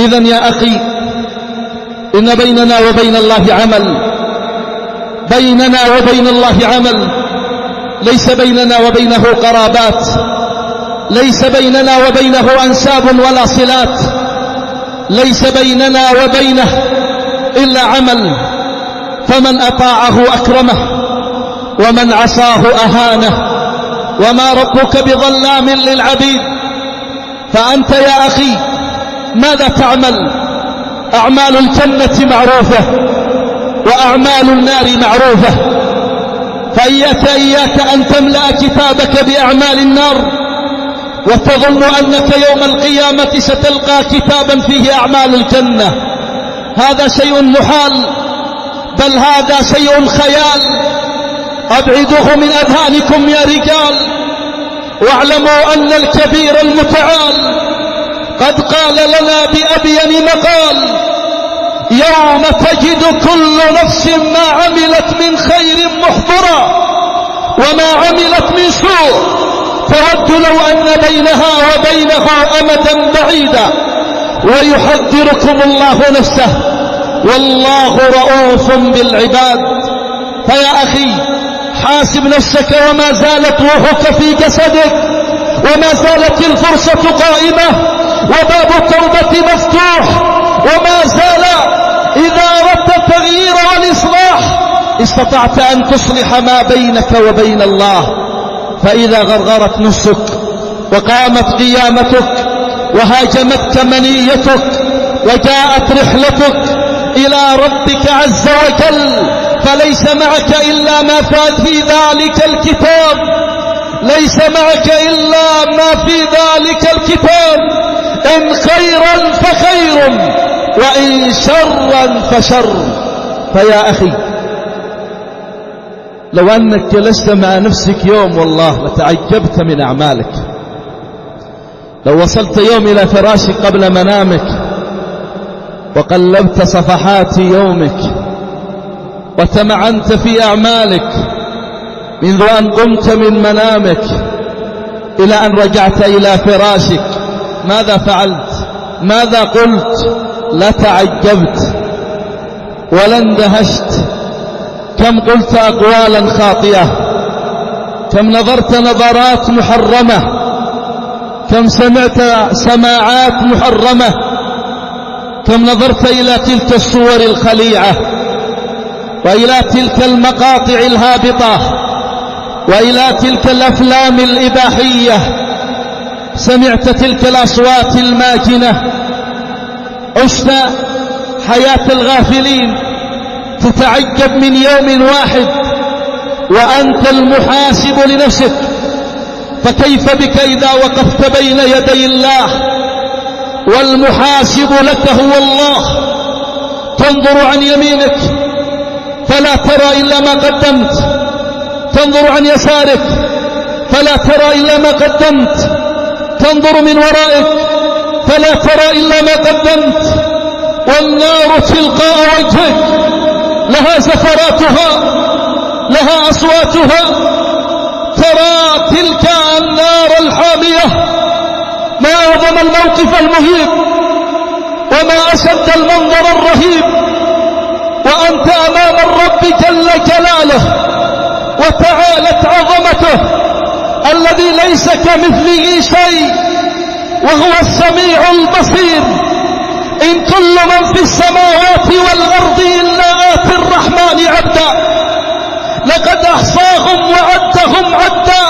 إذن يا أخي، إن بيننا وبين الله عمل، بيننا وبين الله عمل، ليس بيننا وبينه قرابات، ليس بيننا وبينه أنساب ولا صلات، ليس بيننا وبينه إلا عمل. فمن أطاعه أكرمه ومن عصاه أهانه، وما ربك بظلام للعبيد. فأنت يا أخي ماذا تعمل؟ أعمال الجنة معروفة وأعمال النار معروفة، فإياك أن تملأ كتابك بأعمال النار وتظن أنك يوم القيامة ستلقى كتابا فيه أعمال الجنة. هذا شيء محال، بل هذا شيء خيال. أبعدوه من أذهانكم يا رجال، واعلموا أن الكبير المتعال قد قال لنا بأبين مقال: يوم تجد كل نفس ما عملت من خير محضرا وما عملت من سوء تود لو أن بينها وبينه أمدا بعيدا، ويحذركم الله نفسه والله رؤوف بالعباد. فيا أخي حاسب نفسك، وما زالت روحك في جسدك، وما زالت الفرصة قائمة، وباب التوبة مفتوح، وما زال إذا أردت التغيير والإصلاح استطعت أن تصلح ما بينك وبين الله. فإذا غرغرت نفسك وقامت قيامتك وهاجمتك منيتك وجاءت رحلتك إلى ربك عز وجل، فليس معك إلا ما في ذلك الكتاب، ليس معك إلا ما في ذلك الكتاب، إن خيرا فخير وإن شرا فشر. فيا أخي لو أنك جلست مع نفسك يوم والله لتعجبت من أعمالك. لو وصلت يوم إلى فراشك قبل منامك وقلبت صفحات يومك وتمعنت في أعمالك منذ أن قمت من منامك إلى أن رجعت إلى فراشك، ماذا فعلت؟ ماذا قلت؟ لتعجبت ولاندهشت. كم قلت أقوالا خاطئة، كم نظرت نظرات محرمة، كم سمعت سماعات محرمة، كم نظرت إلى تلك الصور الخليعة وإلى تلك المقاطع الهابطة وإلى تلك الأفلام الإباحية، سمعت تلك الأصوات الماجنة، عشت حياة الغافلين. تتعجب من يوم واحد وأنت المحاسب لنفسك، فكيف بك إذا وقفت بين يدي الله والمحاسب لك هو الله؟ تنظر عن يمينك فلا ترى إلا ما قدمت، تنظر عن يسارك فلا ترى إلا ما قدمت، تنظر من ورائك فلا ترى إلا ما قدمت. والنار تلقاء وجهك لها زفراتها، لها أصواتها. ترى تلك النار الحامية، ما أعظم الموقف المهيب وما أشد المنظر الرهيب، وأنت أمام الرب جل جلاله وتعالت عظمته الذي ليس كمثله شيء وهو السميع البصير. إن كل من في السماوات والأرض إلا آتي الرحمن عبدا، لقد أحصاهم وعدهم عدا،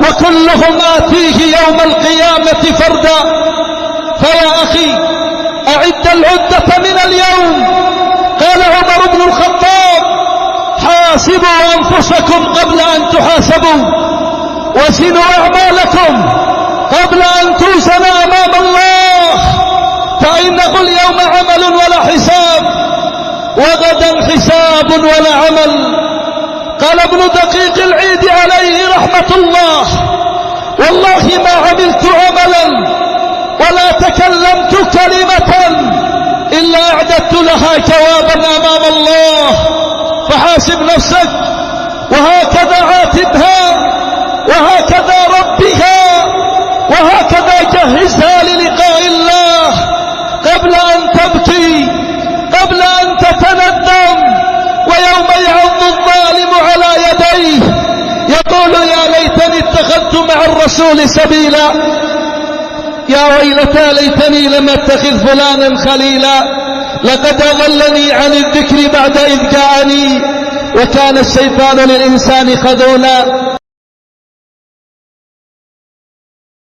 وكلهم آتيه يوم القيامة فردا. فيا أخي أعد العدة من اليوم. قال عمر بن الخطاب: حاسبوا أنفسكم قبل أن تحاسبوا، وزنوا أعمالكم قبل أن توزن أمام الله، فإنه اليوم عمل ولا حساب، وغدا حساب ولا عمل. قال ابن دقيق العيد عليه رحمة الله: والله ما عملت عملا ولا تكلمت كلمة إلا أعددت لها جوابا أمام الله. فحاسب نفسك، وهكذا عاتبها، وهكذا ربها، وهكذا جهزها للقاء الله قبل للرسول سبيلا. يا ويلتى ليتني لم اتخذ فلانا خليلا، لقد أضلني عن الذكر بعد إذ جاءني، وكان الشيطان للإنسان خذولا.